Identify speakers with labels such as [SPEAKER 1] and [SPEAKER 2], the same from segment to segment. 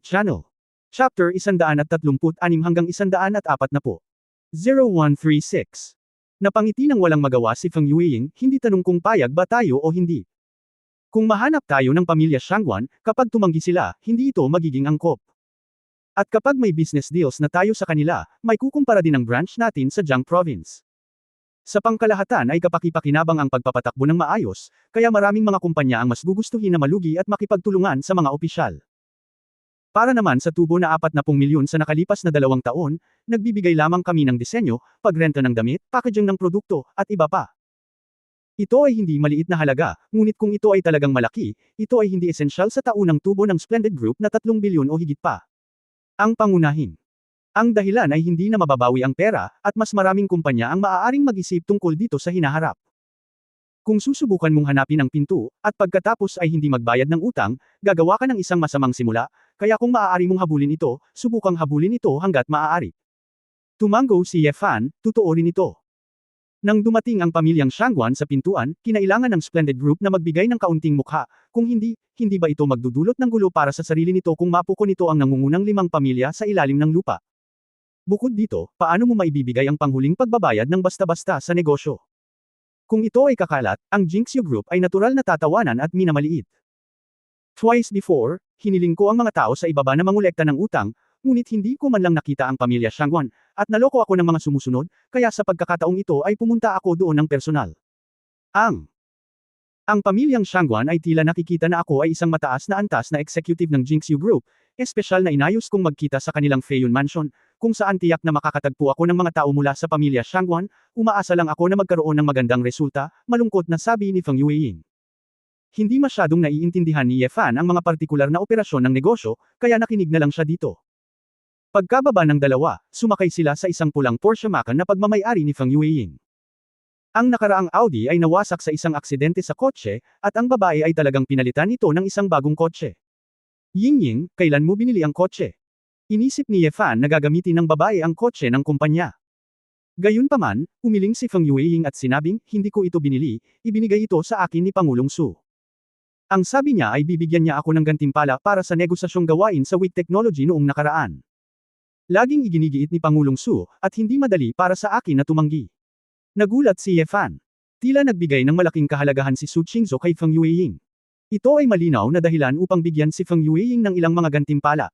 [SPEAKER 1] Channel. Chapter 136 hanggang 140. 0136. Napangiti nang walang magawa si Feng Yueying, hindi tanong kung payag ba tayo o hindi. Kung mahanap tayo ng pamilya Shangguan, kapag tumanggi sila, hindi ito magiging angkop. At kapag may business deals na tayo sa kanila, may kukumpara din ang branch natin sa Jiang Province. Sa pangkalahatan ay kapaki-pakinabang ang pagpapatakbo ng maayos, kaya maraming mga kumpanya ang mas gugustuhin na malugi at makipagtulungan sa mga opisyal. Para naman sa tubo na 40 milyon sa nakalipas na 2 taon, nagbibigay lamang kami ng disenyo, pagrenta ng damit, packaging ng produkto, at iba pa. Ito ay hindi maliit na halaga, ngunit kung ito ay talagang malaki, ito ay hindi esensyal sa taunang tubo ng Splendid Group na 3 bilyon o higit pa. Ang pangunahin. Ang dahilan ay hindi na mababawi ang pera, at mas maraming kumpanya ang maaaring mag-isip tungkol dito sa hinaharap. Kung susubukan mong hanapin ang pinto, at pagkatapos ay hindi magbayad ng utang, gagawa ka ng isang masamang simula, kaya kung maaari mong habulin ito, subukang habulin ito hanggat maaari. Tumango si Ye Fan, totoo rin ito. Nang dumating ang pamilyang Shangguan sa pintuan, kinailangan ng Splendid Group na magbigay ng kaunting mukha, kung hindi, hindi ba ito magdudulot ng gulo para sa sarili nito kung mapuko nito ang nangungunang 5 pamilya sa ilalim ng lupa. Bukod dito, paano mo maibibigay ang panghuling pagbabayad ng basta-basta sa negosyo? Kung ito ay kakalat, ang Jinxiu Group ay natural na tatawanan at minamaliit. Twice before, hiniling ko ang mga tao sa ibaba na mangolekta ng utang, ngunit hindi ko man lang nakita ang pamilya Shangguan, at naloko ako ng mga sumusunod, kaya sa pagkakataong ito ay pumunta ako doon ng personal. Ang pamilyang Shangguan ay tila nakikita na ako ay isang mataas na antas na executive ng Jinxiu Group, espesyal na inayos kong magkita sa kanilang Feiyun Mansion, kung saan tiyak na makakatagpo ako ng mga tao mula sa pamilya Shangguan, umaasa lang ako na magkaroon ng magandang resulta, malungkot na sabi ni Feng Yueying. Hindi masyadong naiintindihan ni Ye Fan ang mga partikular na operasyon ng negosyo, kaya nakinig na lang siya dito. Pagkababa ng dalawa, sumakay sila sa isang pulang Porsche Macan na pagmamay-ari ni Feng Yueying. Ang nakaraang Audi ay nawasak sa isang aksidente sa kotse, at ang babae ay talagang pinalitan ito ng isang bagong kotse. Yingying, kailan mo binili ang kotse? Inisip ni Ye Fan na gagamitin ng babae ang kotse ng kumpanya. Gayunpaman, umiling si Feng Yueying at sinabing, hindi ko ito binili, ibinigay ito sa akin ni Pangulong Su. Ang sabi niya ay bibigyan niya ako ng gantimpala para sa negosasyong gawain sa weak technology noong nakaraan. Laging iginigiit ni Pangulong Su, at hindi madali para sa akin na tumanggi. Nagulat si Ye Fan. Tila nagbigay ng malaking kahalagahan si Su Qingzhou kay Feng Yueying. Ito ay malinaw na dahilan upang bigyan si Feng Yueying ng ilang mga gantimpala.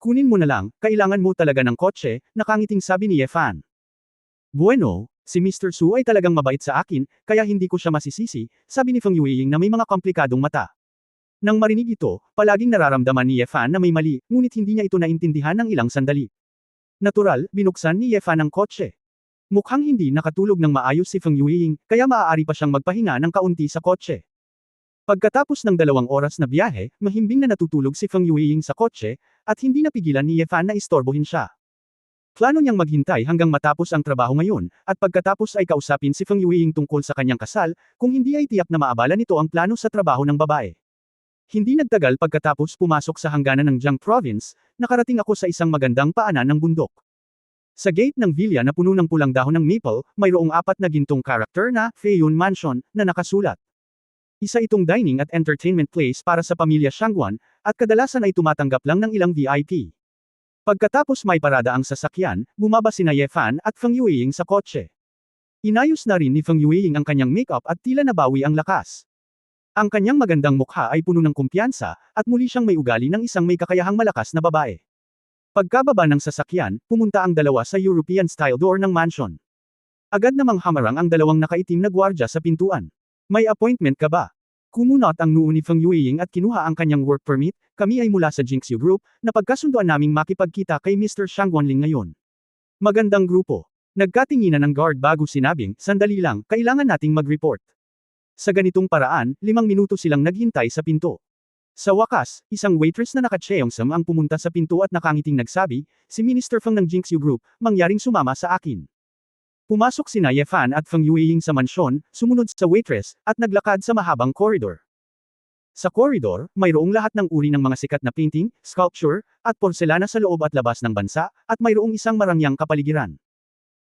[SPEAKER 1] Kunin mo na lang, kailangan mo talaga ng kotse, nakangiting sabi ni Ye Fan. Bueno, si Mr. Su ay talagang mabait sa akin, kaya hindi ko siya masisisi, sabi ni Feng Yueying na may mga komplikadong mata. Nang marinig ito, palaging nararamdaman ni Ye Fan na may mali, ngunit hindi niya ito naintindihan ng ilang sandali. Natural, binuksan ni Ye Fan ang kotse. Mukhang hindi nakatulog ng maayos si Feng Yueying, kaya maaari pa siyang magpahinga ng kaunti sa kotse. Pagkatapos ng 2 oras na biyahe, mahimbing na natutulog si Feng Yueying sa kotse, at hindi napigilan ni Ye Fan na istorbohin siya. Plano niyang maghintay hanggang matapos ang trabaho ngayon, at pagkatapos ay kausapin si Feng Yueying tungkol sa kanyang kasal, kung hindi ay tiyak na maabala nito ang plano sa trabaho ng babae. Hindi nagtagal pagkatapos pumasok sa hangganan ng Jiang Province, nakarating ako sa isang magandang paanan ng bundok. Sa gate ng villa na puno ng pulang dahon ng maple, mayroong 4 na gintong karakter na Feiyun Mansion na nakasulat. Isa itong dining at entertainment place para sa pamilya Shangguan, at kadalasan ay tumatanggap lang ng ilang VIP. Pagkatapos may parada ang sasakyan, bumaba sina Ye Fan at Feng Yueying sa kotse. Inayos na rin ni Feng Yueying ang kanyang makeup at tila nabawi ang lakas. Ang kanyang magandang mukha ay puno ng kumpiyansa, at muli siyang may ugali ng isang may kakayahang malakas na babae. Pagkababa ng sasakyan, pumunta ang dalawa sa European-style door ng mansion. Agad namang hamarang ang 2 nakaitim na gwardya sa pintuan. May appointment ka ba? Kumunot ang noo ni Feng Yueying at kinuha ang kanyang work permit, kami ay mula sa Jinxiu Group, na pagkasunduan naming makipagkita kay Mr. Shangguanling ngayon. Magandang grupo. Nagkatinginan ng guard bago sinabing, sandali lang, kailangan nating mag-report. Sa ganitong paraan, 5 minuto silang naghintay sa pinto. Sa wakas, isang waitress na naka-cheongsam ang pumunta sa pinto at nakangiting nagsabi, si Minister Feng ng Jinxiu Group, mangyaring sumama sa akin. Pumasok sina Ye Fan at Feng Yueying sa mansyon, sumunod sa waitress, at naglakad sa mahabang koridor. Sa koridor, mayroong lahat ng uri ng mga sikat na painting, sculpture, at porselana sa loob at labas ng bansa, at mayroong isang marangyang kapaligiran.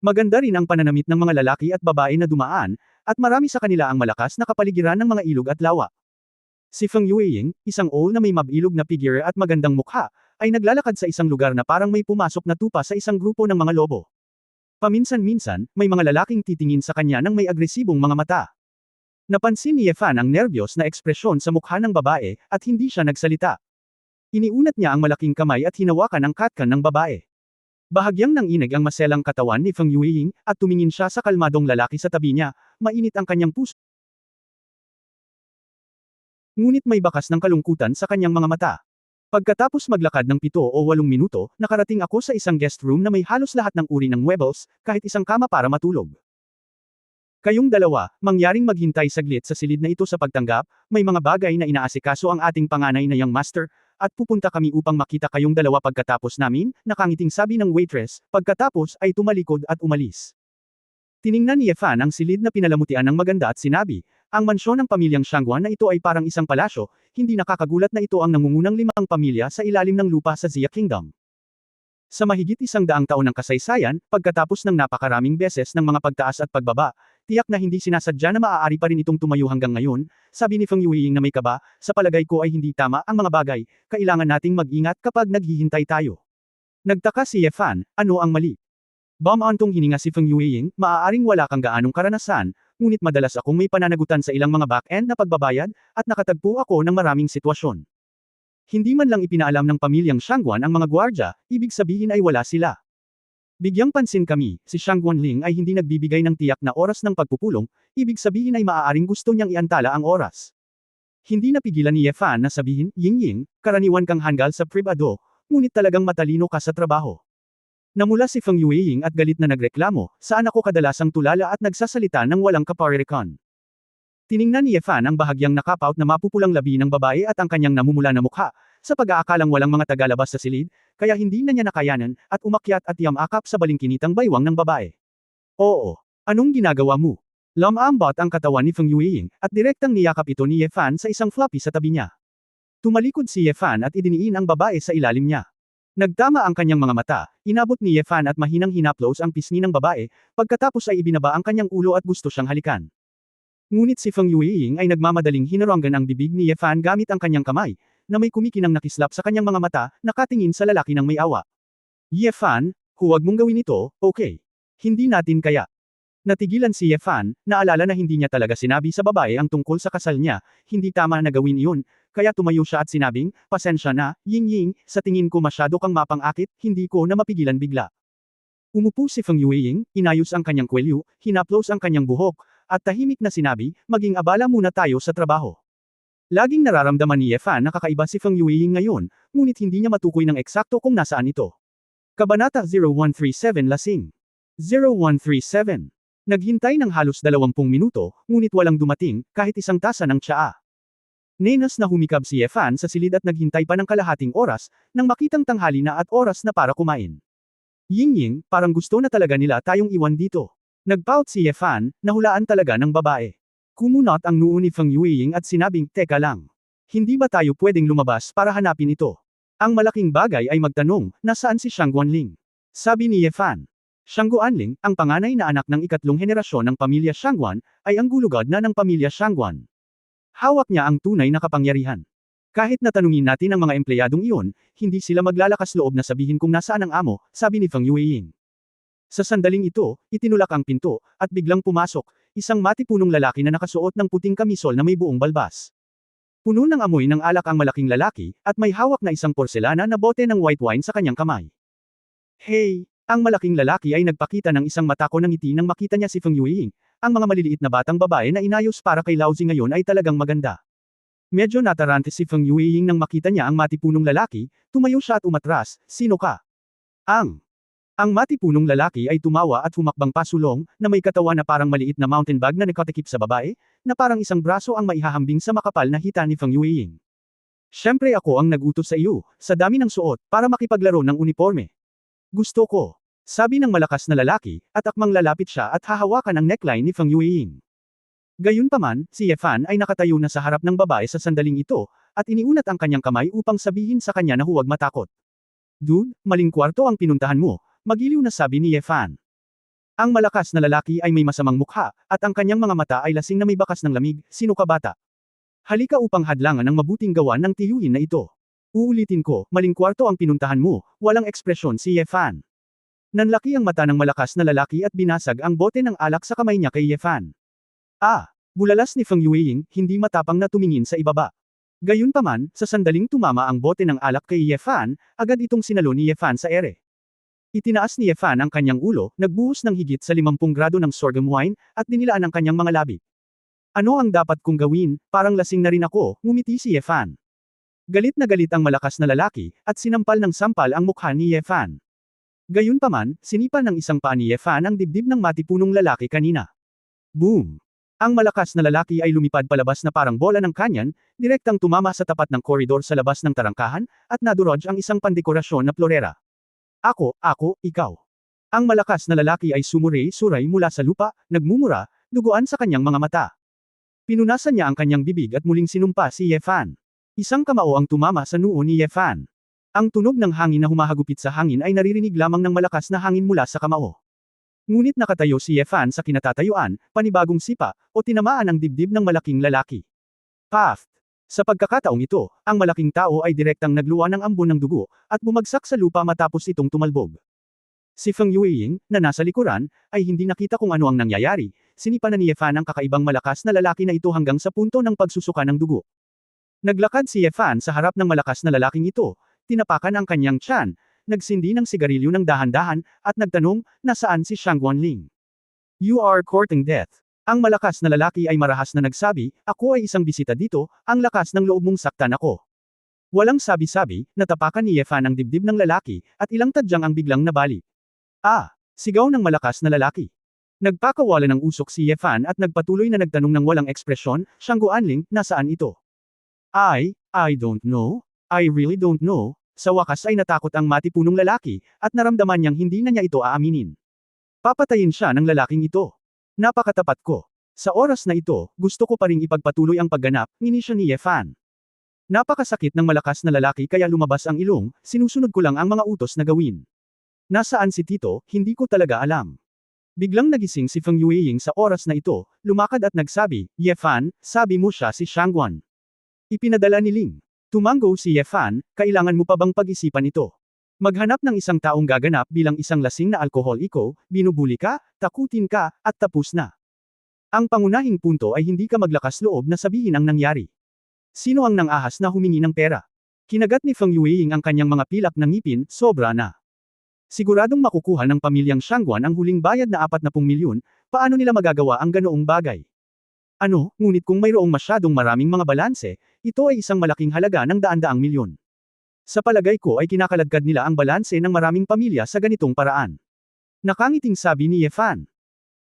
[SPEAKER 1] Maganda rin ang pananamit ng mga lalaki at babae na dumaan, at marami sa kanila ang malakas na kapaligiran ng mga ilog at lawa. Si Feng Yueying, isang old na may mabilog na figure at magandang mukha, ay naglalakad sa isang lugar na parang may pumasok na tupa sa isang grupo ng mga lobo. Paminsan-minsan, may mga lalaking titingin sa kanya ng may agresibong mga mata. Napansin ni Yefan ang nerbiyos na ekspresyon sa mukha ng babae, at hindi siya nagsalita. Iniunat niya ang malaking kamay at hinawakan ang katkan ng babae. Bahagyang nanginig ang maselang katawan ni Feng Yueying, at tumingin siya sa kalmadong lalaki sa tabi niya, mainit ang kanyang puso. Ngunit may bakas ng kalungkutan sa kanyang mga mata. Pagkatapos maglakad ng 7 o 8 minuto, nakarating ako sa isang guest room na may halos lahat ng uri ng muebles, kahit isang kama para matulog. Kayong dalawa, mangyaring maghintay saglit sa silid na ito sa pagtanggap, may mga bagay na inaasikaso ang ating panganay na young master, at pupunta kami upang makita kayong dalawa pagkatapos namin, nakangiting sabi ng waitress, pagkatapos ay tumalikod at umalis. Tiningnan ni Yefan ang silid na pinalamutian ng maganda at sinabi, ang mansyon ng pamilyang Shangguan na ito ay parang isang palasyo, hindi nakakagulat na ito ang nangungunang 5 pamilya sa ilalim ng lupa sa Xia Kingdom. Sa mahigit 100 taon ng kasaysayan, pagkatapos ng napakaraming beses ng mga pagtaas at pagbaba, tiyak na hindi sinasadya na maaari pa rin itong tumayo hanggang ngayon, sabi ni Feng Yueying na may kaba, sa palagay ko ay hindi tama ang mga bagay, kailangan nating mag-ingat kapag naghihintay tayo. Nagtaka si Yefan, ano ang mali? Bumantong hininga si Feng Yueying, maaaring wala kang gaanong karanasan, ngunit madalas akong may pananagutan sa ilang mga back-end na pagbabayad, at nakatagpo ako ng maraming sitwasyon. Hindi man lang ipinaalam ng pamilyang Shangguan ang mga gwardya, ibig sabihin ay wala sila. Bigyang pansin kami, si Shangguan Ling ay hindi nagbibigay ng tiyak na oras ng pagpupulong, ibig sabihin ay maaaring gusto niyang iantala ang oras. Hindi napigilan ni Yefan na sabihin, Ying, karaniwan kang hanggal sa pribado, ngunit talagang matalino ka sa trabaho. Namula si Feng Yueying at galit na nagreklamo, saan ako kadalasang tulala at nagsasalita ng walang kaparirikan. Tiningnan ni Yefan ang bahagyang nakapout na mapupulang labi ng babae at ang kanyang namumula na mukha, sa pag-aakalang walang mga tagalabas sa silid, kaya hindi na niya nakayanan, at umakyat at yamakap sa balingkinitang baywang ng babae. Oo, anong ginagawa mo? Lumambot ang katawan ni Feng Yueying, at direktang niyakap ito ni Yefan sa isang floppy sa tabi niya. Tumalikod si Yefan at idiniin ang babae sa ilalim niya. Nagtama ang kanyang mga mata, inabot ni Yefan at mahinang hinaplos ang pisngi ng babae, pagkatapos ay ibinaba ang kanyang ulo at gusto siyang halikan. Ngunit si Feng Yueying ay nagmamadaling hinaranggan ang bibig ni Yefan gamit ang kanyang kamay, na may kumikinang nakislap sa kanyang mga mata, nakatingin sa lalaki ng may awa. Yefan, huwag mong gawin ito, okay? Hindi natin kaya. Natigilan si Yefan, naalala na hindi niya talaga sinabi sa babae ang tungkol sa kasal niya, hindi tama na gawin iyon, kaya tumayo siya at sinabing, pasensya na, Ying, sa tingin ko masyado kang mapang-akit, hindi ko na mapigilan bigla. Umupo si Feng Yueying, inayos ang kanyang kwelyo, hinaplos ang kanyang buhok, at tahimik na sinabi, maging abala muna tayo sa trabaho. Laging nararamdaman ni Yefan na kakaiba si Feng Yueying ngayon, ngunit hindi niya matukoy ng eksakto kung nasaan ito. Kabanata 0137 Lasing 0137. Naghintay ng halos 20 minuto, ngunit walang dumating, kahit isang tasa ng tsaa. Nenas na humikab si Yefan sa silid at naghintay pa ng kalahating oras, nang makitang tanghali na at oras na para kumain. Ying, parang gusto na talaga nila tayong iwan dito. Nagpout si Yefan, nahulaan talaga ng babae. Kumunot ang noo ni Feng Yueying at sinabing, teka lang. Hindi ba tayo pwedeng lumabas para hanapin ito? Ang malaking bagay ay magtanong, nasaan si Shangguan Ling? Sabi ni Yefan. Shangguan Ling, ang panganay na anak ng ikatlong henerasyon ng pamilya Shangguan, ay ang gulugod na ng pamilya Shangguan. Hawak niya ang tunay na kapangyarihan. Kahit natanungin natin ang mga empleyadong iyon, hindi sila maglalakas loob na sabihin kung nasaan ang amo, sabi ni Feng Yueying. Sa sandaling ito, itinulak ang pinto, at biglang pumasok, isang matipunong lalaki na nakasuot ng puting kamisol na may buong balbas. Puno ng amoy ng alak ang malaking lalaki, at may hawak na isang porselana na bote ng white wine sa kanyang kamay. Hey! Ang malaking lalaki ay nagpakita ng isang matako ng ngiti nang makita niya si Feng Yueying. Ang mga maliliit na batang babae na inayos para kay Laozi ngayon ay talagang maganda. Medyo natarante si Feng Yueying nang makita niya ang matipunong lalaki, tumayo siya at umatras, sino ka? Ang matipunong lalaki ay tumawa at humakbang pasulong, na may katawan na parang maliit na mountain bag na nakatikip sa babae, na parang isang braso ang maihahambing sa makapal na hita ni Feng Yueying. Siyempre ako ang nagutos sa iyo, sa dami ng suot, para makipaglaro ng uniforme. Gusto ko. Sabi ng malakas na lalaki, at akmang lalapit siya at hahawakan ang neckline ni Feng Yueying. Gayunpaman, si Yefan ay nakatayo na sa harap ng babae sa sandaling ito, at iniunat ang kanyang kamay upang sabihin sa kanya na huwag matakot. Dude, maling kwarto ang pinuntahan mo, magiliw na sabi ni Yefan. Ang malakas na lalaki ay may masamang mukha, at ang kanyang mga mata ay lasing na may bakas ng lamig, sino ka bata? Halika upang hadlangan ang mabuting gawa ng tiyuhin na ito. Uulitin ko, maling kwarto ang pinuntahan mo, walang ekspresyon si Ye Fan. Nanlaki ang mata ng malakas na lalaki at binasag ang bote ng alak sa kamay niya kay Ye Fan. Bulalas ni Feng Yueying, hindi matapang na tumingin sa ibaba. Gayunpaman, sa sandaling tumama ang bote ng alak kay Ye Fan, agad itong sinalo ni Ye Fan sa ere. Itinaas ni Ye Fan ang kanyang ulo, nagbuhos ng higit sa 50 grado ng sorghum wine, at dinilaan ang kanyang mga labi. Ano ang dapat kong gawin, parang lasing na rin ako, ngumiti si Ye Fan. Galit na galit ang malakas na lalaki, at sinampal ng sampal ang mukha ni Ye Fan. Gayunpaman, sinipa ng isang paa ni Ye Fan ang dibdib ng matipunong lalaki kanina. Boom! Ang malakas na lalaki ay lumipad palabas na parang bola ng kanyan, direktang tumama sa tapat ng koridor sa labas ng tarangkahan, at nadurog ang isang pandekorasyon na florera. Ako, ikaw. Ang malakas na lalaki ay sumuray-suray mula sa lupa, nagmumura, duguan sa kanyang mga mata. Pinunasan niya ang kanyang bibig at muling sinumpa si Ye Fan. Isang kamao ang tumama sa noo ni Ye Fan. Ang tunog ng hangin na humahagupit sa hangin ay naririnig lamang ng malakas na hangin mula sa kamao. Ngunit nakatayo si Ye Fan sa kinatatayuan, panibagong sipa, o tinamaan ang dibdib ng malaking lalaki. Paft! Sa pagkakataong ito, ang malaking tao ay direktang nagluwa ng ambon ng dugo, at bumagsak sa lupa matapos itong tumalbog. Si Feng Yueying, na nasa likuran, ay hindi nakita kung ano ang nangyayari, sinipa na ni Ye Fan ang kakaibang malakas na lalaki na ito hanggang sa punto ng pagsusuka ng dugo. Naglakad si Ye Fan sa harap ng malakas na lalaking ito, tinapakan ang kanyang tiyan, nagsindi ng sigarilyo ng dahan-dahan, at nagtanong, nasaan si Shang Guanling? You are courting death. Ang malakas na lalaki ay marahas na nagsabi, ako ay isang bisita dito, ang lakas ng loob mong saktan ako. Walang sabi-sabi, natapakan ni Ye Fan ang dibdib ng lalaki, at ilang tadyang ang biglang nabali. Sigaw ng malakas na lalaki. Nagpakawala ng usok si Ye Fan at nagpatuloy na nagtanong ng walang ekspresyon, Shang Guanling, nasaan ito? I don't know. I really don't know. Sa wakas ay natakot ang matipunong lalaki, at naramdaman niyang hindi na niya ito aaminin. Papatayin siya ng lalaking ito. Napakatapat ko. Sa oras na ito, gusto ko pa ring ipagpatuloy ang pagganap, nginisya ni Ye Fan. Napakasakit ng malakas na lalaki kaya lumabas ang ilong, sinusunod ko lang ang mga utos na gawin. Nasaan si Tito, hindi ko talaga alam. Biglang nagising si Feng Yueying sa oras na ito, lumakad at nagsabi, Ye Fan, sabi mo siya si Shangguan. Ipinadala ni Ling. Tumango si Ye Fan, kailangan mo pa bang pag-isipan ito? Maghanap ng isang taong gaganap bilang isang lasing na alkoholiko, binubuli ka, takutin ka, at tapos na. Ang pangunahing punto ay hindi ka maglakas loob na sabihin ang nangyari. Sino ang nangahas na humingi ng pera? Kinagat ni Feng Yueying ang kanyang mga pilak ng ngipin, sobra na. Siguradong makukuha ng pamilyang Shangguan ang huling bayad na 40 milyon, paano nila magagawa ang ganoong bagay? Ngunit kung mayroong masyadong maraming mga balanse, ito ay isang malaking halaga ng daan-daang milyon. Sa palagay ko ay kinakaladkad nila ang balanse ng maraming pamilya sa ganitong paraan. Nakangiting sabi ni Ye Fan.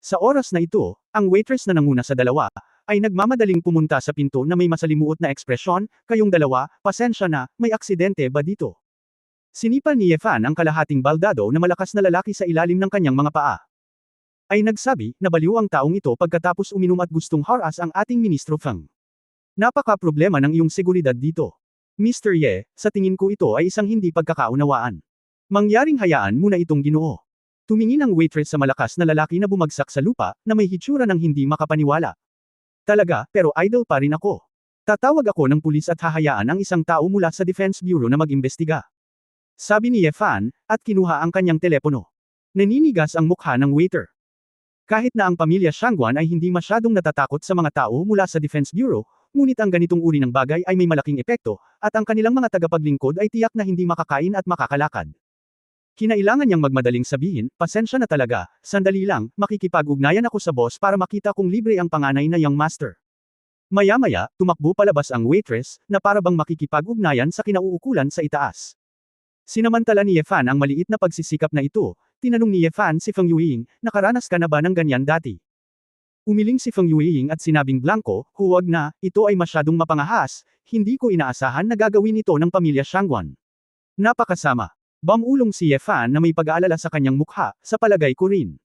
[SPEAKER 1] Sa oras na ito, ang waitress na nanguna sa dalawa, ay nagmamadaling pumunta sa pinto na may masalimuot na ekspresyon, kayong dalawa, pasensya na, may aksidente ba dito? Sinipa ni Ye Fan ang kalahating baldado na malakas na lalaki sa ilalim ng kanyang mga paa. Ay nagsabi, nabaliw ang taong ito pagkatapos uminom at gustong haras ang ating Ministro Feng. Napaka-problema ng iyong seguridad dito. Mr. Ye, sa tingin ko ito ay isang hindi pagkakaunawaan. Mangyaring hayaan muna itong Ginoo. Tumingin ang waitress sa malakas na lalaki na bumagsak sa lupa, na may hitsura ng hindi makapaniwala. Talaga, pero idol pa rin ako. Tatawag ako ng pulis at hahayaan ang isang tao mula sa Defense Bureau na mag-imbestiga. Sabi ni Ye Fan, at kinuha ang kanyang telepono. Naninigas ang mukha ng waiter. Kahit na ang pamilya Shangguan ay hindi masyadong natatakot sa mga tao mula sa Defense Bureau, ngunit ang ganitong uri ng bagay ay may malaking epekto, at ang kanilang mga tagapaglingkod ay tiyak na hindi makakain at makakalakad. Kinailangan niyang magmadaling sabihin, pasensya na talaga, sandali lang, makikipag-ugnayan ako sa boss para makita kung libre ang panganay na young master. Maya-maya, tumakbo palabas ang waitress, na para bang makikipag-ugnayan sa kinauukulan sa itaas. Sinamantala ni Ye Fan ang maliit na pagsisikap na ito, tinanong ni Ye Fan si Feng Yueying, nakaranas ka na ba ng ganyan dati? Umiling si Feng Yueying at sinabing blanko, huwag na, ito ay masyadong mapangahas, hindi ko inaasahan na gagawin ito ng pamilya Shangguan. Napakasama. Bamulong si Ye Fan na may pag-aalala sa kanyang mukha, sa palagay ko rin.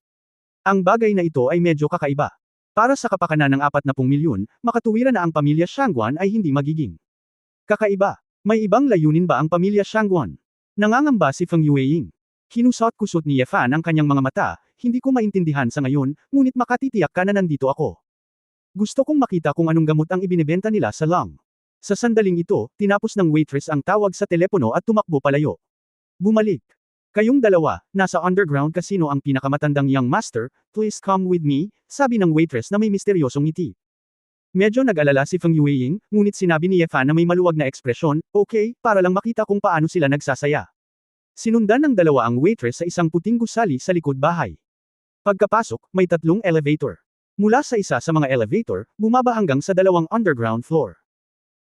[SPEAKER 1] Ang bagay na ito ay medyo kakaiba. Para sa kapakanan ng 40 milyon, makatuwiran na ang pamilya Shangguan ay hindi magiging kakaiba. May ibang layunin ba ang pamilya Shangguan? Nangangamba si Feng Yueying. Kinusot-kusot ni Ye Fan ang kanyang mga mata, hindi ko maintindihan sa ngayon, ngunit makatitiyak ka na nandito ako. Gusto kong makita kung anong gamot ang ibinebenta nila sa lung. Sa sandaling ito, tinapos ng waitress ang tawag sa telepono at tumakbo palayo. Bumalik. Kayong dalawa, nasa underground casino ang pinakamatandang young master, please come with me, sabi ng waitress na may misteryosong ngiti. Medyo nag-alala si Feng Yueying, ngunit sinabi ni Ye Fan na may maluwag na ekspresyon, okay, para lang makita kung paano sila nagsasaya. Sinundan ng dalawa ang waitress sa isang puting gusali sa likod bahay. Pagkapasok, may 3 elevator. Mula sa isa sa mga elevator, bumaba hanggang sa 2 underground floor.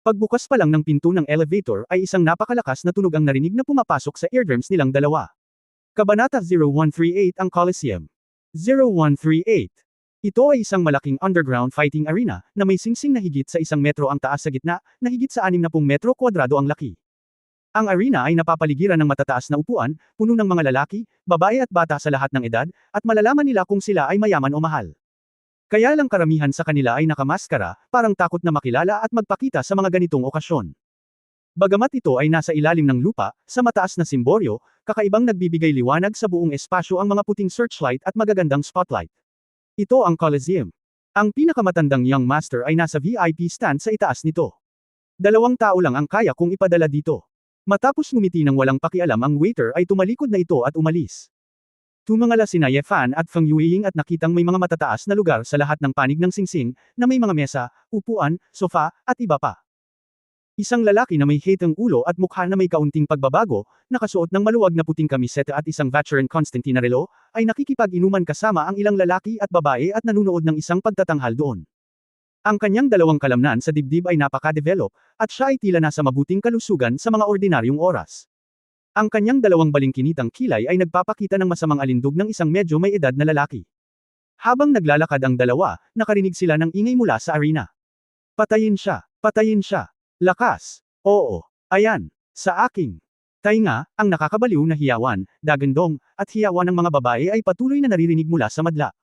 [SPEAKER 1] Pagbukas pa lang ng pinto ng elevator ay isang napakalakas na tunog ang narinig na pumapasok sa eardrums nilang dalawa. Kabanata 0138 ang Coliseum. 0138. Ito ay isang malaking underground fighting arena na may singsing na higit sa 1 metro ang taas sa gitna, na higit sa 60 metro kwadrado ang laki. Ang arena ay napapaligiran ng matataas na upuan, puno ng mga lalaki, babae at bata sa lahat ng edad, at malalaman nila kung sila ay mayaman o mahal. Kaya lang karamihan sa kanila ay nakamaskara, parang takot na makilala at magpakita sa mga ganitong okasyon. Bagamat ito ay nasa ilalim ng lupa, sa mataas na simboryo, kakaibang nagbibigay liwanag sa buong espasyo ang mga puting searchlight at magagandang spotlight. Ito ang Coliseum. Ang pinakamatandang young master ay nasa VIP stand sa itaas nito. 2 tao lang ang kaya kong ipadala dito. Matapos ngumiti ng walang pakialam ang waiter ay tumalikod na ito at umalis. Tumangala sina Ye Fan at Feng Yueying at nakitang may mga matataas na lugar sa lahat ng panig ng singsing, na may mga mesa, upuan, sofa, at iba pa. Isang lalaki na may hatang ulo at mukha na may kaunting pagbabago, nakasuot ng maluwag na puting kamiseta at isang Vacheron Constantin na relo, ay nakikipag-inuman kasama ang ilang lalaki at babae at nanunood ng isang pagtatanghal doon. Ang kanyang 2 kalamnan sa dibdib ay napaka-develop, at siya ay tila nasa mabuting kalusugan sa mga ordinaryong oras. Ang kanyang 2 balingkinitang kilay ay nagpapakita ng masamang alindog ng isang medyo may edad na lalaki. Habang naglalakad ang dalawa, nakarinig sila ng ingay mula sa arena. Patayin siya! Patayin siya! Lakas! Oo! Ayan! Sa aking tainga, ang nakakabaliw na hiyawan, dagandong, at hiyawan ng mga babae ay patuloy na naririnig mula sa madla.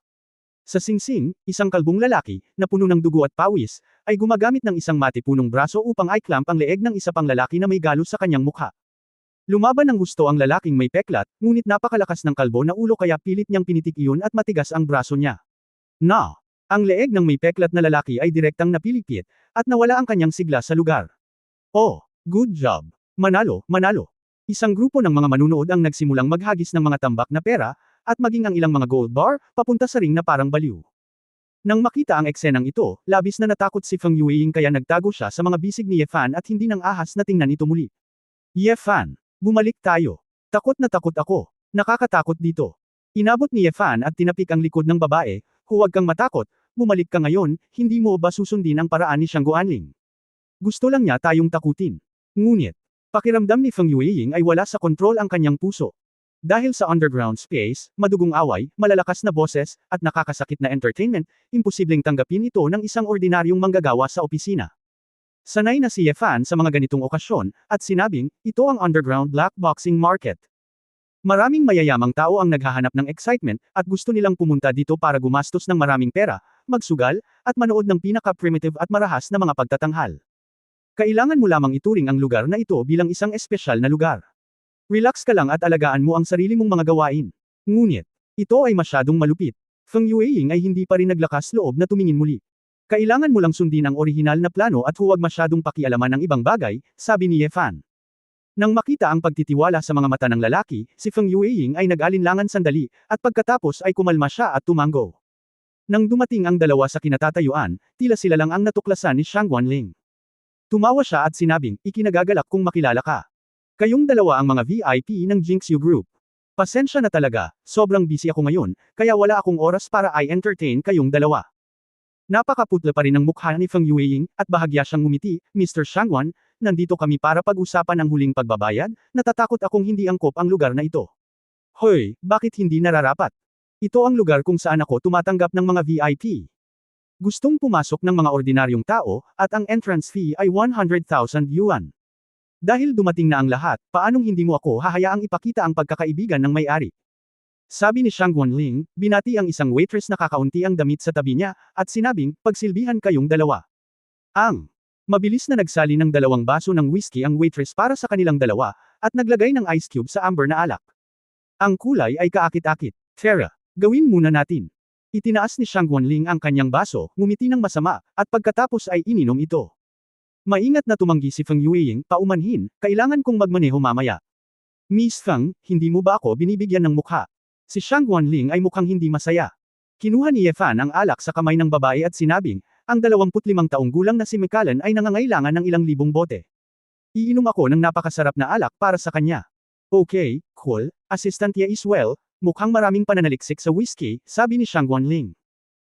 [SPEAKER 1] Sa singsing, isang kalbong lalaki, na puno ng dugo at pawis, ay gumagamit ng isang matipunong braso upang i-clamp ang leeg ng isa pang lalaki na may galos sa kanyang mukha. Lumaban ng gusto ang lalaking may peklat, ngunit napakalakas ng kalbo na ulo kaya pilit niyang pinitik iyon at matigas ang braso niya. Ang leeg ng may peklat na lalaki ay direktang napilipit, at nawala ang kanyang sigla sa lugar. Oh, good job! Manalo, manalo! Isang grupo ng mga manunood ang nagsimulang maghagis ng mga tambak na pera, at maging ang ilang mga gold bar, papunta sa ring na parang baliw. Nang makita ang eksenang ito, labis na natakot si Feng Yueying kaya nagtago siya sa mga bisig ni Ye Fan at hindi nang ahas na tingnan ito muli. Ye Fan, bumalik tayo. Takot na takot ako. Nakakatakot dito. Inabot ni Ye Fan at tinapik ang likod ng babae, huwag kang matakot, bumalik ka ngayon, hindi mo ba susundin ang paraan ni Xiang Guanling? Gusto lang niya tayong takutin. Ngunit, pakiramdam ni Feng Yueying ay wala sa kontrol ang kanyang puso. Dahil sa underground space, madugong away, malalakas na boses, at nakakasakit na entertainment, imposibleng tanggapin ito ng isang ordinaryong manggagawa sa opisina. Sanay na si Ye Fan sa mga ganitong okasyon, at sinabing, ito ang underground black boxing market. Maraming mayayamang tao ang naghahanap ng excitement, at gusto nilang pumunta dito para gumastos ng maraming pera, magsugal, at manood ng pinaka-primitive at marahas na mga pagtatanghal. Kailangan mo lamang ituring ang lugar na ito bilang isang espesyal na lugar. Relax ka lang at alagaan mo ang sarili mong mga gawain. Ngunit, ito ay masyadong malupit. Feng Yueying ay hindi pa rin naglakas loob na tumingin muli. Kailangan mo lang sundin ang orihinal na plano at huwag masyadong pakialaman ng ibang bagay, sabi ni Ye Fan. Nang makita ang pagtitiwala sa mga mata ng lalaki, si Feng Yueying ay nag-alinlangan sandali, at pagkatapos ay kumalma siya at tumango. Nang dumating ang dalawa sa kinatatayuan, tila sila lang ang natuklasan ni Xiang Guanling. Tumawa siya at sinabing, ikinagagalak kung makilala ka. Kayong dalawa ang mga VIP ng Jinxiu Group. Pasensya na talaga, sobrang busy ako ngayon, kaya wala akong oras para i-entertain kayong dalawa. Napakaputla pa rin ang mukha ni Feng Yueying, at bahagya siyang ngumiti, Mr. Xiangwan, nandito kami para pag-usapan ang huling pagbabayad, natatakot akong hindi angkop ang lugar na ito. Hoy, bakit hindi nararapat? Ito ang lugar kung saan ako tumatanggap ng mga VIP. Gustong pumasok ng mga ordinaryong tao, at ang entrance fee ay 100,000 yuan. Dahil dumating na ang lahat, paanong hindi mo ako hahayaang ipakita ang pagkakaibigan ng may-ari? Sabi ni Xiang Guanling, binati ang isang waitress na kakaunti ang damit sa tabi niya, at sinabing, pagsilbihan kayong dalawa. Mabilis na nagsali ng 2 baso ng whiskey ang waitress para sa kanilang dalawa, at naglagay ng ice cube sa amber na alak. Ang kulay ay kaakit-akit. Tara, gawin muna natin. Itinaas ni Shang Guanling ang kanyang baso, ngumiti ng masama, at pagkatapos ay ininom ito. Maingat na tumanggi si Feng Yueying, paumanhin, kailangan kong magmaneho mamaya. Miss Feng, hindi mo ba ako binibigyan ng mukha? Si Shang Guanling ay mukhang hindi masaya. Kinuha ni Ye Fan ang alak sa kamay ng babae at sinabing, ang 25 taong gulang na si Mikalan ay nangangailangan ng ilang libong bote. Iinom ako ng napakasarap na alak para sa kanya. Okay, cool, Assistant Ye is well, mukhang maraming pananaliksik sa whiskey, sabi ni Shang Guanling.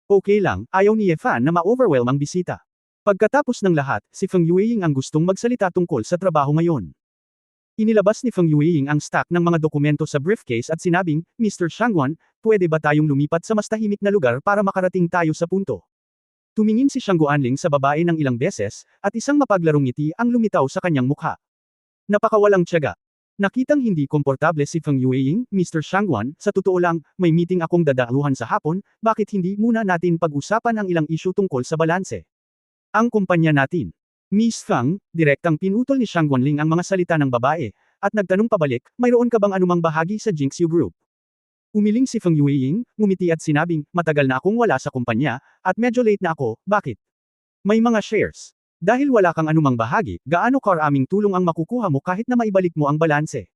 [SPEAKER 1] Okay lang, ayaw ni Ye Fan na ma-overwhelm ang bisita. Pagkatapos ng lahat, si Feng Yueying ang gustong magsalita tungkol sa trabaho ngayon. Inilabas ni Feng Yueying ang stack ng mga dokumento sa briefcase at sinabing, Mr. Shangguan, pwede ba tayong lumipat sa mas tahimik na lugar para makarating tayo sa punto? Tumingin si Shang Guanling sa babae ng ilang beses, at isang mapaglarong ngiti ang lumitaw sa kanyang mukha. Napakawalang tiyaga. Nakitang hindi komportable si Feng Yueying, Mr. Shangguan, sa totoo lang, may meeting akong dadaluhan sa hapon, bakit hindi muna natin pag-usapan ang ilang issue tungkol sa balanse? Ang kumpanya natin. Miss Fang, direktang pinutol ni Shang Guanling ang mga salita ng babae, at nagtanong pabalik, mayroon ka bang anumang bahagi sa Jinxiu Group? Umiling si Feng Yueying, ngumiti at sinabing, matagal na akong wala sa kumpanya, at medyo late na ako, bakit? May mga shares. Dahil wala kang anumang bahagi, gaano karaming tulong ang makukuha mo kahit na maibalik mo ang balanse?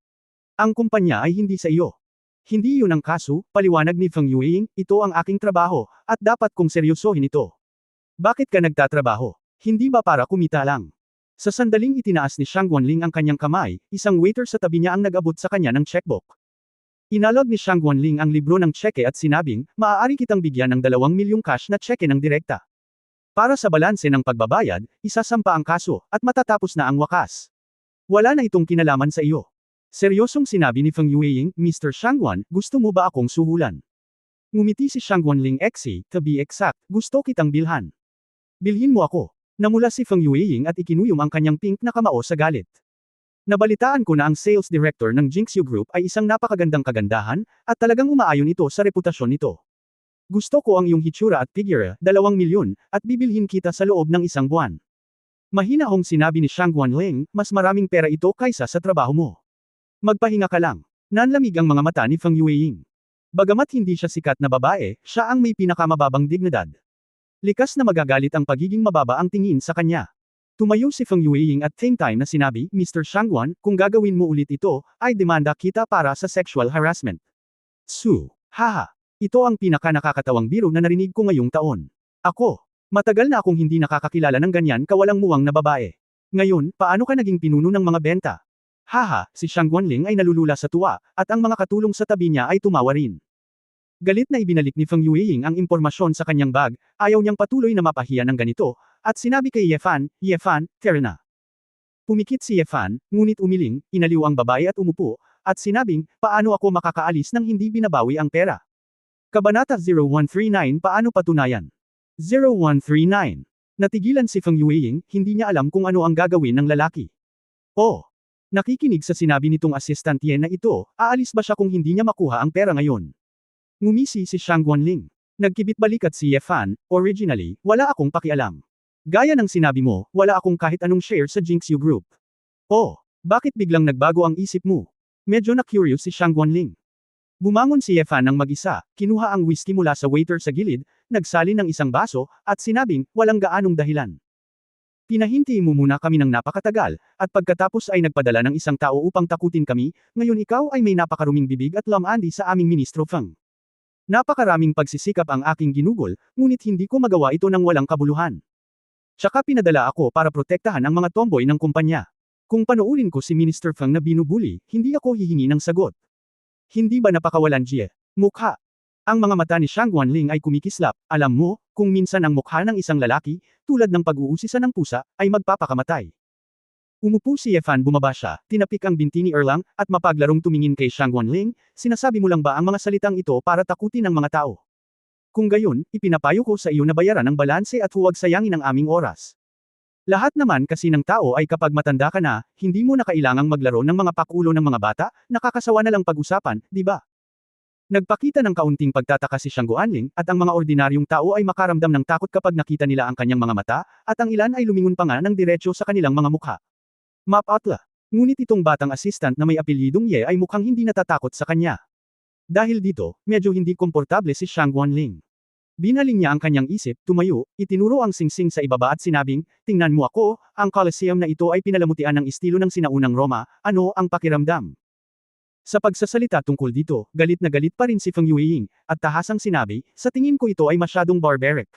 [SPEAKER 1] Ang kumpanya ay hindi sa iyo. Hindi yun ang kaso, paliwanag ni Feng Yueying, ito ang aking trabaho, at dapat kong seryosohin ito. Bakit ka nagtatrabaho? Hindi ba para kumita lang? Sa sandaling itinaas ni Shang Guanling ang kanyang kamay, isang waiter sa tabi niya ang nag-abot sa kanya ng checkbook. Inalog ni Shang Guanling ang libro ng tseke at sinabing, maaari kitang bigyan ng 2 milyong cash na tseke ng direkta. Para sa balanse ng pagbabayad, isasampa ang kaso, at matatapos na ang wakas. Wala na itong kinalaman sa iyo. Seryosong sinabi ni Feng Yueying, Mr. Shangguan, gusto mo ba akong suhulan? Ngumiti si Shang Guanling Xi, to be exact, gusto kitang bilhan. Bilhin mo ako. Namula si Feng Yueying at ikinuyom ang kanyang pink na kamao sa galit. Nabalitaan ko na ang sales director ng Jinxiu Group ay isang napakagandang kagandahan, at talagang umaayon ito sa reputasyon nito. Gusto ko ang iyong hitsura at figure, 2 milyon, at bibilhin kita sa loob ng 1 buwan. Mahinahong sinabi ni Shang Guanling, mas maraming pera ito kaysa sa trabaho mo. Magpahinga ka lang. Nanlamig ang mga mata ni Feng Yueying. Bagamat hindi siya sikat na babae, siya ang may pinakamababang dignidad. Likas na magagalit ang pagiging mababa ang tingin sa kanya. Tumayo si Feng Yueying at same time na sinabi, Mr. Shangguan, kung gagawin mo ulit ito, ay demanda kita para sa sexual harassment. Haha. Ito ang pinaka-nakakatawang biro na narinig ko ngayong taon. Ako. Matagal na akong hindi nakakakilala ng ganyan kawalang muwang na babae. Ngayon, paano ka naging pinuno ng mga benta? Haha, si Shang Guanling ay nalulula sa tuwa, at ang mga katulong sa tabi niya ay tumawa rin. Galit na ibinalik ni Feng Yueying ang impormasyon sa kanyang bag, ayaw niyang patuloy na mapahiya ng ganito, at sinabi kay Ye Fan, fair na. Pumikit si Ye Fan, ngunit umiling, inaliw ang babae at umupo, at sinabing, paano ako makakaalis nang hindi binabawi ang pera? Kabanata 0139 Paano patunayan? 0139. Natigilan si Feng Yueying, hindi niya alam kung ano ang gagawin ng lalaki. Oh! Nakikinig sa sinabi nitong assistant Ye na ito, aalis ba siya kung hindi niya makuha ang pera ngayon? Ngumisi si Shang Guanling. Nagkibit balikat si Ye Fan, originally, wala akong pakialam. Gaya ng sinabi mo, wala akong kahit anong share sa Jinxiu Group. Oh, bakit biglang nagbago ang isip mo? Medyo na-curious si Shang Guanling. Bumangon si Ye Fan ng mag-isa, kinuha ang whiskey mula sa waiter sa gilid, nagsalin ng isang baso, at sinabing, walang gaanong dahilan. Pinahinti mo muna kami ng napakatagal, at pagkatapos ay nagpadala ng isang tao upang takutin kami, ngayon ikaw ay may napakaruming bibig at lamandi sa aming Ministro Feng. Napakaraming pagsisikap ang aking ginugol, ngunit hindi ko magawa ito ng walang kabuluhan. Tsaka pinadala ako para protektahan ang mga tomboy ng kumpanya. Kung panoorin ko si Minister Feng na binubuli, hindi ako hihingi ng sagot. Hindi ba napakawalan Jie? Mukha. Ang mga mata ni Shang Guanling ay kumikislap, alam mo, kung minsan ang mukha ng isang lalaki, tulad ng pag-uusisa ng pusa, ay magpapakamatay. Umupo si Ye Fan bumaba siya, tinapik ang binti ni Erlang, at mapaglarong tumingin kay Shang Guanling, sinasabi mo lang ba ang mga salitang ito para takutin ang mga tao? Kung gayon, ipinapayo ko sa iyo na bayaran ang balanse at huwag sayangin ang aming oras. Lahat naman kasi ng tao ay kapag matanda ka na, hindi mo na kailangang maglaro ng mga pakulo ng mga bata, nakakasawa na lang pag-usapan, di ba? Nagpakita ng kaunting pagtataka si Shang Guanling, at ang mga ordinaryong tao ay makaramdam ng takot kapag nakita nila ang kanyang mga mata, at ang ilan ay lumingon pa nga ng diretso sa kanilang mga mukha. Mapatla. Ngunit itong batang assistant na may apelyidong Ye ay mukhang hindi natatakot sa kanya. Dahil dito, medyo hindi komportable si Shang Guanling. Binaling niya ang kanyang isip, tumayo, itinuro ang singsing sa ibaba at sinabing, tingnan mo ako, ang Colosseum na ito ay pinalamutian ng estilo ng sinaunang Roma, ano ang pakiramdam? Sa pagsasalita tungkol dito, galit na galit pa rin si Feng Yueying, at tahasang sinabi, sa tingin ko ito ay masyadong barbaric.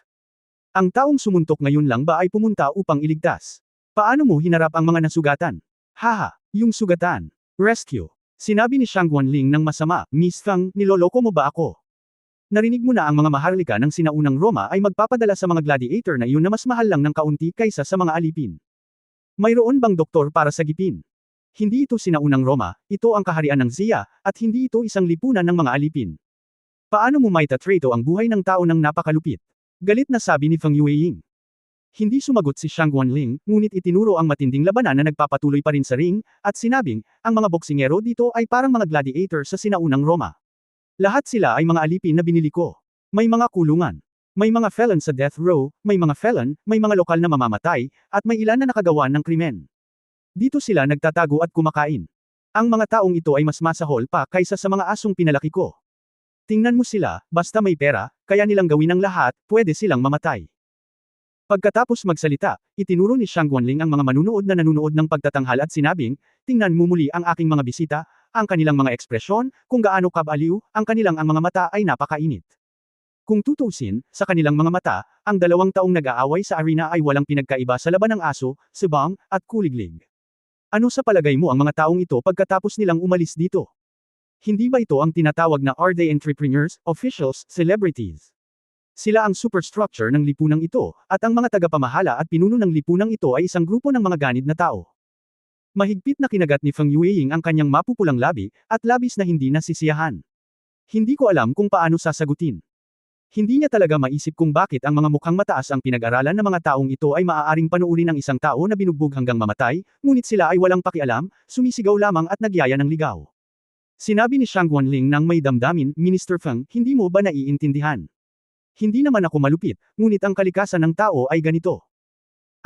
[SPEAKER 1] Ang taong sumuntok ngayon lang ba ay pumunta upang iligtas? Paano mo hinarap ang mga nasugatan? Haha, yung sugatan. Rescue. Sinabi ni Shang Guanling ng masama, Miss Feng, niloloko mo ba ako? Narinig mo na ang mga maharlika ng sinaunang Roma ay magpapadala sa mga gladiator na iyon na mas mahal lang ng kaunti kaysa sa mga alipin. Mayroon bang doktor para sa gipin? Hindi ito sinaunang Roma, ito ang kaharian ng Xia, at hindi ito isang lipunan ng mga alipin. Paano mo maitatrato ang buhay ng tao ng napakalupit? Galit na sabi ni Feng Yueying. Hindi sumagot si Shang Guanling, ngunit itinuro ang matinding labanan na nagpapatuloy pa rin sa ring, at sinabing, ang mga boksingero dito ay parang mga gladiator sa sinaunang Roma. Lahat sila ay mga alipin na binili ko. May mga kulungan. May mga felon sa death row, may mga felon, may mga lokal na mamamatay, at may ilan na nakagawa ng krimen. Dito sila nagtatago at kumakain. Ang mga taong ito ay mas masahol pa kaysa sa mga asong pinalaki ko. Tingnan mo sila, basta may pera, kaya nilang gawin ang lahat, pwede silang mamatay. Pagkatapos magsalita, itinuro ni Shang Guanling ang mga manunood na nanunood ng pagtatanghal at sinabing, tingnan mo muli ang aking mga bisita, ang kanilang mga ekspresyon, kung gaano kabaliw, ang kanilang ang mga mata ay napakainit. Kung tutuusin, sa kanilang mga mata, ang 2 taong nag-aaway sa arena ay walang pinagkaiba sa laban ng aso, sibang, at kuliglig. Ano sa palagay mo ang mga taong ito pagkatapos nilang umalis dito? Hindi ba ito ang tinatawag na are they entrepreneurs, officials, celebrities? Sila ang superstructure ng lipunang ito, at ang mga tagapamahala at pinuno ng lipunang ito ay isang grupo ng mga ganid na tao. Mahigpit na kinagat ni Feng Yueying ang kanyang mapupulang labi, at labis na hindi nasisiyahan. Hindi ko alam kung paano sasagutin. Hindi niya talaga maisip kung bakit ang mga mukhang mataas ang pinag-aralan ng mga taong ito ay maaaring panuurin ng isang tao na binugbog hanggang mamatay, ngunit sila ay walang pakialam, sumisigaw lamang at nagyaya ng ligaw. Sinabi ni Shang Guanling nang may damdamin, Minister Feng, hindi mo ba naiintindihan? Hindi naman ako malupit, ngunit ang kalikasan ng tao ay ganito.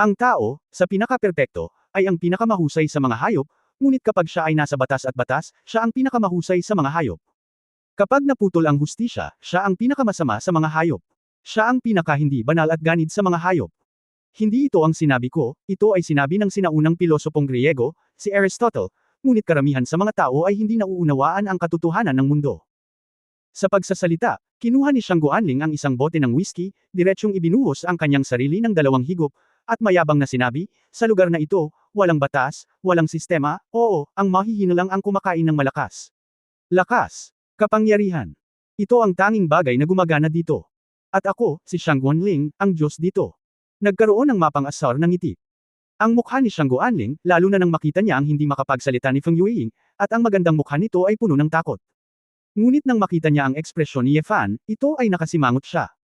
[SPEAKER 1] Ang tao, sa pinaka-perpekto, ay ang pinakamahusay sa mga hayop, ngunit kapag siya ay nasa batas at batas, siya ang pinakamahusay sa mga hayop. Kapag naputol ang hustisya, siya ang pinakamasama sa mga hayop. Siya ang pinaka-hindi banal at ganid sa mga hayop. Hindi ito ang sinabi ko, ito ay sinabi ng sinaunang pilosopong Griego, si Aristotle, ngunit karamihan sa mga tao ay hindi nauunawaan ang katotohanan ng mundo. Sa pagsasalita, kinuha ni Shang Guanling ang isang bote ng whiskey, diretsyong ibinuhos ang kanyang sarili ng 2 higop, at mayabang na sinabi, sa lugar na ito, walang batas, walang sistema, oo, ang mahihino lang ang kumakain ng malakas. Lakas. Kapangyarihan. Ito ang tanging bagay na gumagana dito. At ako, si Shang Guanling, ang Diyos dito. Nagkaroon ng mapang-asar ng ngiti. Ang mukha ni Shang Guanling, lalo na nang makita niya ang hindi makapagsalita ni Feng Yueying, at ang magandang mukha nito ay puno ng takot. Ngunit nang makita niya ang ekspresyon ni Ye Fan, ito ay nakasimangot siya.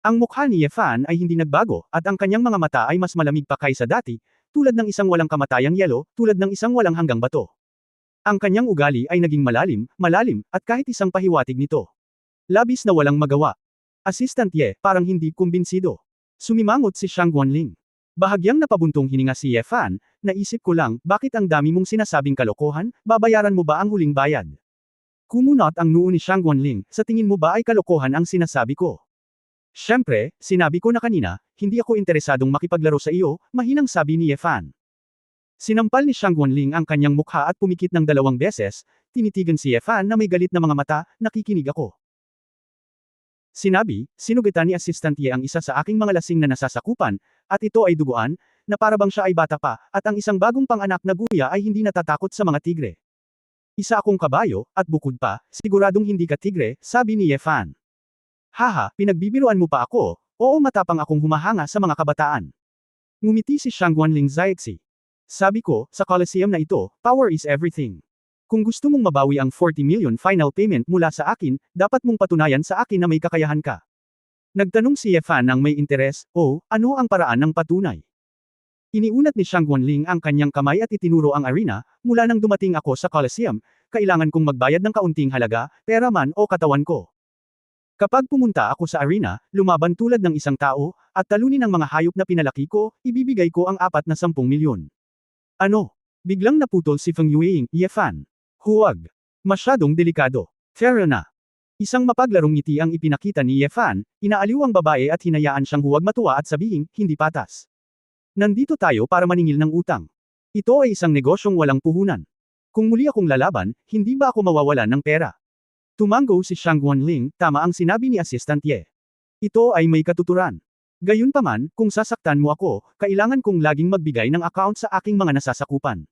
[SPEAKER 1] Ang mukha ni Ye Fan ay hindi nagbago, at ang kanyang mga mata ay mas malamig pa kaysa dati, tulad ng isang walang kamatayang yelo, tulad ng isang walang hanggang bato. Ang kanyang ugali ay naging malalim, at kahit isang pahiwatig nito. Labis na walang magawa. Assistant Ye, parang hindi kumbinsido. Sumimangot si Shang Guanling. Bahagyang napabuntong hininga si Ye Fan, naisip ko lang, bakit ang dami mong sinasabing kalokohan, babayaran mo ba ang huling bayad? Kumunot ang noo ni Shang Guanling, sa tingin mo ba ay kalokohan ang sinasabi ko? Siyempre, sinabi ko na kanina, hindi ako interesadong makipaglaro sa iyo, mahinang sabi ni Ye Fan. Sinampal ni Shang Guanling ang kanyang mukha at pumikit ng 2 beses, tinitigan si Ye Fan na may galit na mga mata, nakikinig ako. Sinabi, sinugitan ni Assistant Ye ang isa sa aking mga lasing na nasasakupan, at ito ay duguan, na parabang siya ay bata pa, at ang isang bagong panganak na guya ay hindi natatakot sa mga tigre. Isa akong kabayo, at bukod pa, siguradong hindi ka tigre, sabi ni Ye Fan. Haha, pinagbibiruan mo pa ako, oo matapang akong humahanga sa mga kabataan. Ngumiti si Shang Guanling Zaiexi. Sabi ko, sa Colosseum na ito, power is everything. Kung gusto mong mabawi ang 40 million final payment mula sa akin, dapat mong patunayan sa akin na may kakayahan ka. Nagtanong si Ye Fan ng may interes, ano ang paraan ng patunay? Iniunat ni Shang Guanling ang kanyang kamay at itinuro ang arena, mula nang dumating ako sa Colosseum, kailangan kong magbayad ng kaunting halaga, pera man o katawan ko. Kapag pumunta ako sa arena, lumaban tulad ng isang tao, at talunin ang mga hayop na pinalaki ko, ibibigay ko ang 40 milyon. Ano? Biglang naputol si Feng Yueying, Ye Fan. Huwag. Masyadong delikado. Fair na. Isang mapaglarong ngiti ang ipinakita ni Ye Fan, inaaliw ang babae at hinayaan siyang huwag matuwa at sabihing, hindi patas. Nandito tayo para maningil ng utang. Ito ay isang negosyong walang puhunan. Kung muli akong lalaban, hindi ba ako mawawalan ng pera? Tumango si Shang Guanling, tama ang sinabi ni Assistant Ye. Ito ay may katuturan. Gayunpaman, kung sasaktan mo ako, kailangan kong laging magbigay ng account sa aking mga nasasakupan.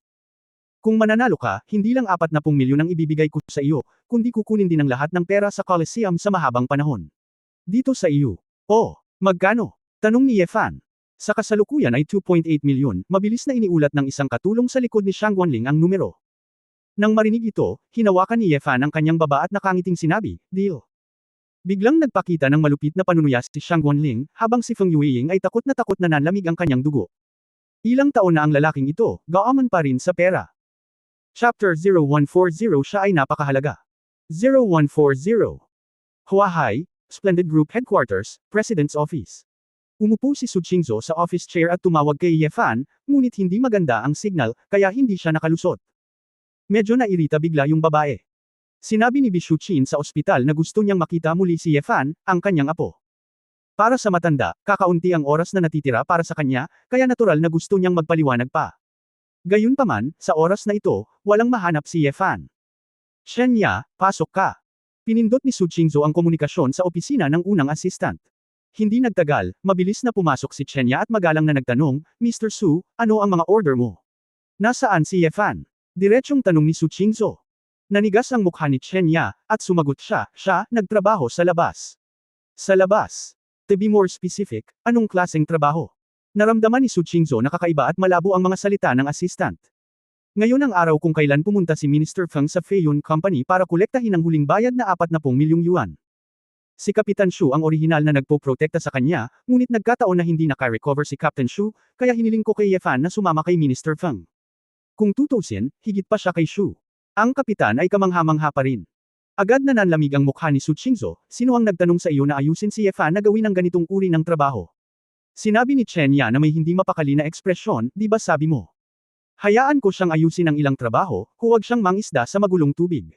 [SPEAKER 1] Kung mananalo ka, hindi lang 40 milyon ang ibibigay ko sa iyo, kundi kukunin din ang lahat ng pera sa Coliseum sa mahabang panahon. Dito sa iyo. Oh, magkano? Tanong ni Ye Fan. Sa kasalukuyan ay 2.8 milyon, mabilis na iniulat ng isang katulong sa likod ni Shang Guanling ang numero. Nang marinig ito, hinawakan ni Ye Fan ang kanyang baba at nakangiting sinabi, deal. Biglang nagpakita ng malupit na panunuyas si Shang Guanling, habang si Feng Yueying ay takot na nanlamig ang kanyang dugo. Ilang taon na ang lalaking ito, gaaman pa rin sa pera. Chapter 0140 Siya ay napakahalaga. 0140. Huahai, Splendid Group Headquarters, President's Office. Umupo si Su Qingzhou sa office chair at tumawag kay Ye Fan, ngunit hindi maganda ang signal, kaya hindi siya nakalusot. Medyo nairita bigla yung babae. Sinabi ni Bishu Qin sa ospital na gusto niyang makita muli si Ye Fan, ang kanyang apo. Para sa matanda, kakaunti ang oras na natitira para sa kanya, kaya natural na gusto niyang magpaliwanag pa. Gayunpaman, sa oras na ito, walang mahanap si Ye Fan. Shenya, pasok ka. Pinindot ni Su Qingzhou ang komunikasyon sa opisina ng unang assistant. Hindi nagtagal, mabilis na pumasok si Shenya at magalang na nagtanong, Mr. Su, ano ang mga order mo? Nasaan si Ye Fan? Diretsyong tanong ni Su Qingzhou. Nanigas ang mukha ni Shenya, at sumagot siya, nagtrabaho sa labas. Sa labas. To be more specific, anong klaseng trabaho? Naramdaman ni Su Qingzhou na kakaiba at malabo ang mga salita ng assistant. Ngayon ang araw kung kailan pumunta si Minister Feng sa Feiyun Company para kolektahin ang huling bayad na 40 milyong yuan. Si Kapitan Shu ang orihinal na nagpo-protekta sa kanya, ngunit nagkataon na hindi naka-recover si Captain Shu, kaya hiniling ko kay Ye Fan na sumama kay Minister Feng. Kung tutusin, higit pa siya kay Shu. Ang kapitan ay kamangha-mangha pa rin. Agad na nanlamig ang mukha ni Su Qingzhou, sino ang nagtanong sa iyo na ayusin si Ye Fan na gawin ang ganitong uri ng trabaho? Sinabi ni Shenya na may hindi mapakali na ekspresyon, di ba sabi mo? Hayaan ko siyang ayusin ang ilang trabaho, huwag siyang mangisda sa magulong tubig.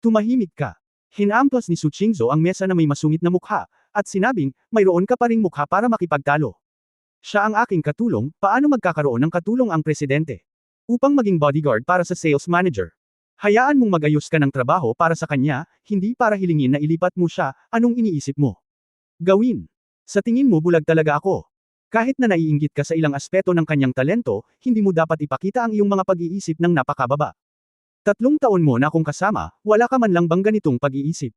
[SPEAKER 1] Tumahimik ka. Hinamplas ni Su Qingzhou ang mesa na may masungit na mukha, at sinabing, mayroon ka pa ring mukha para makipagtalo. Siya ang aking katulong, paano magkakaroon ng katulong ang presidente? Upang maging bodyguard para sa sales manager. Hayaan mong mag-ayos ka ng trabaho para sa kanya, hindi para hilingin na ilipat mo siya, anong iniisip mo? Gawin. Sa tingin mo bulag talaga ako. Kahit na naiinggit ka sa ilang aspeto ng kanyang talento, hindi mo dapat ipakita ang iyong mga pag-iisip ng napakababa. 3 taon mo na akong kasama, wala ka man lang bang ganitong pag-iisip?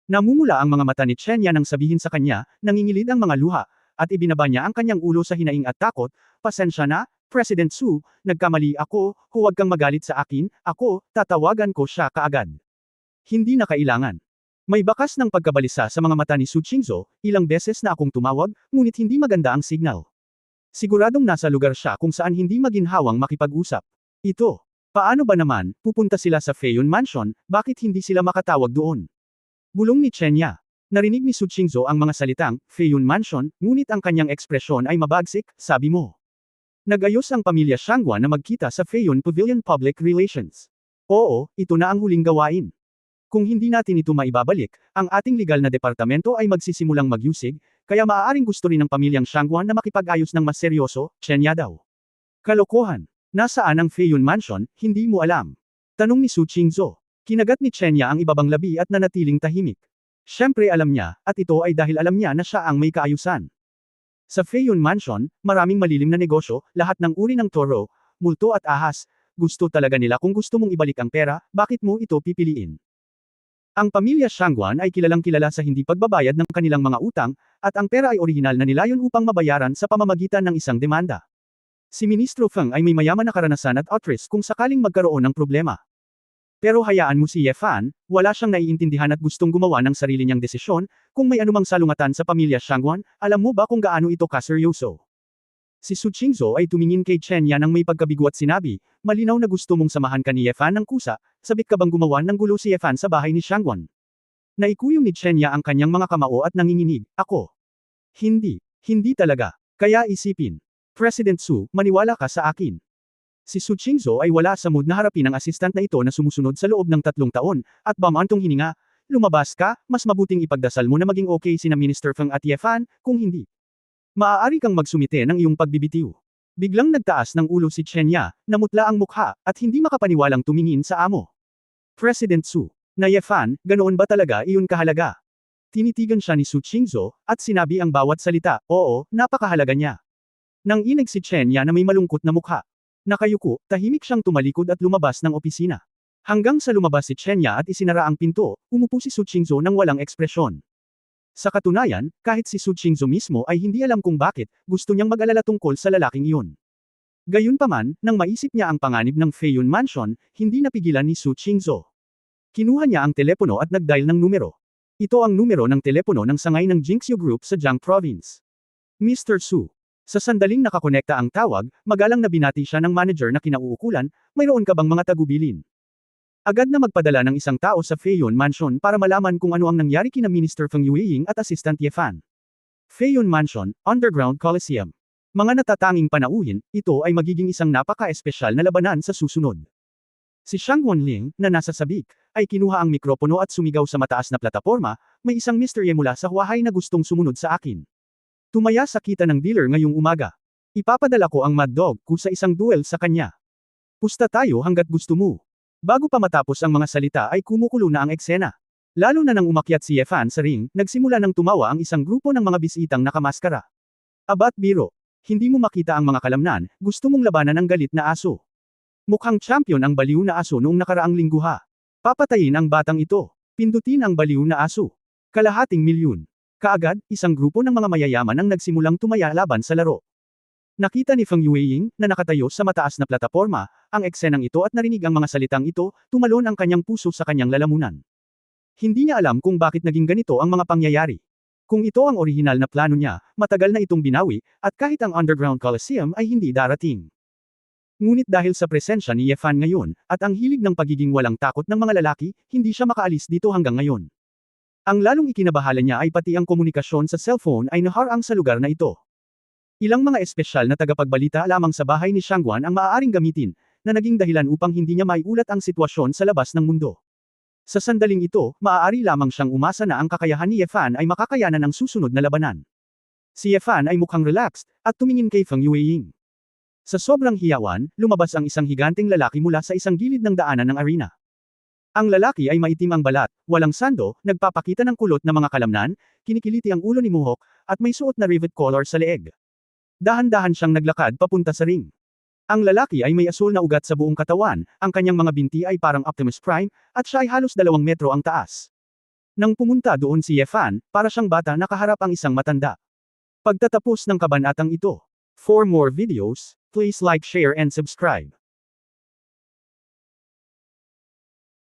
[SPEAKER 1] Namumula ang mga mata ni Shenya nang sabihin sa kanya, nangingilid ang mga luha, at ibinaba niya ang kanyang ulo sa hinaing at takot, pasensya na, President Su, nagkamali ako, huwag kang magalit sa akin, ako, tatawagan ko siya kaagad. Hindi na kailangan. May bakas ng pagkabalisa sa mga mata ni Su Qingzhou, ilang beses na akong tumawag, ngunit hindi maganda ang signal. Siguradong nasa lugar siya kung saan hindi maginhawang makipag-usap. Ito. Paano ba naman, pupunta sila sa Feiyun Mansion, bakit hindi sila makatawag doon? Bulong ni Shenya. Narinig ni Su Qingzhou ang mga salitang, Feiyun Mansion, ngunit ang kanyang ekspresyon ay mabagsik, sabi mo. Nag-ayos ang pamilya Shangguan na magkita sa Feiyun Pavilion Public Relations. Oo, ito na ang huling gawain. Kung hindi natin ito maibabalik, ang ating legal na departamento ay magsisimulang magyusig, kaya maaaring gusto rin ng pamilyang Shangguan na makipag-ayos ng mas seryoso, Shenya daw. Kalokohan. Nasaan ang Feiyun Mansion, hindi mo alam. Tanong ni Su Qingzhou. Kinagat ni Shenya ang ibabang labi at nanatiling tahimik. Siyempre alam niya, at ito ay dahil alam niya na siya ang may kaayusan. Sa Feiyun Mansion, maraming malilim na negosyo, lahat ng uri ng toro, multo at ahas. Gusto talaga nila kung gusto mong ibalik ang pera, bakit mo ito pipiliin? Ang pamilya Shangguan ay kilalang kilala sa hindi pagbabayad ng kanilang mga utang, at ang pera ay orihinal na nilayon upang mabayaran sa pamamagitan ng isang demanda. Si Ministro Feng ay may mayaman na karanasan at outrisk kung sakaling magkaroon ng problema. Pero hayaan mo si Ye Fan, wala siyang naiintindihan at gustong gumawa ng sarili niyang desisyon, kung may anumang salungatan sa pamilya Shangguan, alam mo ba kung gaano ito kaseryoso? Si Su Qingzhou ay tumingin kay Shenya nang may pagkabigo at sinabi, malinaw na gusto mong samahan ka ni Ye Fan ng kusa, sabik ka bang gumawa ng gulo si Ye Fan sa bahay ni Shangguan? Naikuyong ni Shenya ang kanyang mga kamao at nanginginig, ako. Hindi talaga. Kaya isipin. President Su, maniwala ka sa akin. Si Su Qingzhou ay wala sa mood na harapin ang assistant na ito na sumusunod sa loob ng 3 taon, at bamantong hininga, lumabas ka, mas mabuting ipagdasal mo na maging okay sina Minister Feng at Ye Fan, kung hindi. Maaari kang magsumite ng iyong pagbibitiw. Biglang nagtaas ng ulo si Chenya, namutla ang mukha, at hindi makapaniwalang tumingin sa amo. President Su. Na Ye Fan, ganoon ba talaga iyon kahalaga? Tinitigan siya ni Su Qingzhou, at sinabi ang bawat salita, oo, napakahalaga niya. Nang inig si Chenya na may malungkot na mukha. Nakayuko, tahimik siyang tumalikod at lumabas ng opisina. Hanggang sa lumabas si Chenya at isinara ang pinto, umupo si Su Qingzhou nang walang ekspresyon. Sa katunayan, kahit si Su Qingzhou mismo ay hindi alam kung bakit, gusto niyang mag-alala tungkol sa lalaking iyon. Gayunpaman, nang maisip niya ang panganib ng Feiyun Mansion, hindi napigilan ni Su Qingzhou. Kinuha niya ang telepono at nag-dial ng numero. Ito ang numero ng telepono ng sangay ng Jinxiu Group sa Jiang Province. Mr. Su. Sa sandaling nakakonekta ang tawag, magalang na binati siya ng manager na kinauukulan, mayroon ka bang mga tagubilin? Agad na magpadala ng isang tao sa Feiyun Mansion para malaman kung ano ang nangyari kina Minister Feng Yueying at Assistant Ye Fan. Feiyun Mansion, Underground Coliseum. Mga natatanging panauhin, ito ay magiging isang napaka-espesyal na labanan sa susunod. Si Shang Wanling, na nasa sabik, ay kinuha ang mikropono at sumigaw sa mataas na plataporma, may isang Mr. Ye mula sa Huahay na gustong sumunod sa akin. Tumaya sa kita ng dealer ngayong umaga. Ipapadala ko ang Mad Dog ko sa isang duel sa kanya. Pusta tayo hanggat gusto mo. Bago pa matapos ang mga salita ay kumukulo na ang eksena. Lalo na nang umakyat si Ye Fan sa ring, nagsimula ng tumawa ang isang grupo ng mga bisitang nakamaskara. Abat biro. Hindi mo makita ang mga kalamnan, gusto mong labanan ang galit na aso. Mukhang champion ang baliw na aso noong nakaraang linggo ha. Papatayin ang batang ito. Pindutin ang baliw na aso. Kalahating milyon. Kaagad, isang grupo ng mga mayayaman ang nagsimulang tumaya laban sa laro. Nakita ni Feng Yueying, na nakatayo sa mataas na plataporma, ang eksenang ito at narinig ang mga salitang ito, tumalon ang kanyang puso sa kanyang lalamunan. Hindi niya alam kung bakit naging ganito ang mga pangyayari. Kung ito ang orihinal na plano niya, matagal na itong binawi, at kahit ang Underground Coliseum ay hindi darating. Ngunit dahil sa presensya ni Ye Fan ngayon, at ang hilig ng pagiging walang takot ng mga lalaki, hindi siya makaalis dito hanggang ngayon. Ang lalong ikinabahala niya ay pati ang komunikasyon sa cellphone ay naharang sa lugar na ito. Ilang mga espesyal na tagapagbalita lamang sa bahay ni Shangguan ang maaaring gamitin, na naging dahilan upang hindi niya maiulat ang sitwasyon sa labas ng mundo. Sa sandaling ito, maaari lamang siyang umasa na ang kakayahan ni Ye Fan ay makakayanan ang susunod na labanan. Si Ye Fan ay mukhang relaxed, at tumingin kay Feng Yueying. Sa sobrang hiyawan, lumabas ang isang higanteng lalaki mula sa isang gilid ng daanan ng arena. Ang lalaki ay maitim ang balat, walang sando, nagpapakita ng kulot na mga kalamnan, kinikiliti ang ulo ni Muhok, at may suot na rivet collar sa leeg. Dahan-dahan siyang naglakad papunta sa ring. Ang lalaki ay may asul na ugat sa buong katawan, ang kanyang mga binti ay parang Optimus Prime, at siya ay halos 2 metro ang taas. Nang pumunta doon si Ye Fan, para siyang bata na kaharap ang isang matanda. Pagtatapos ng kabanatang ito. For more videos, please like, share and subscribe.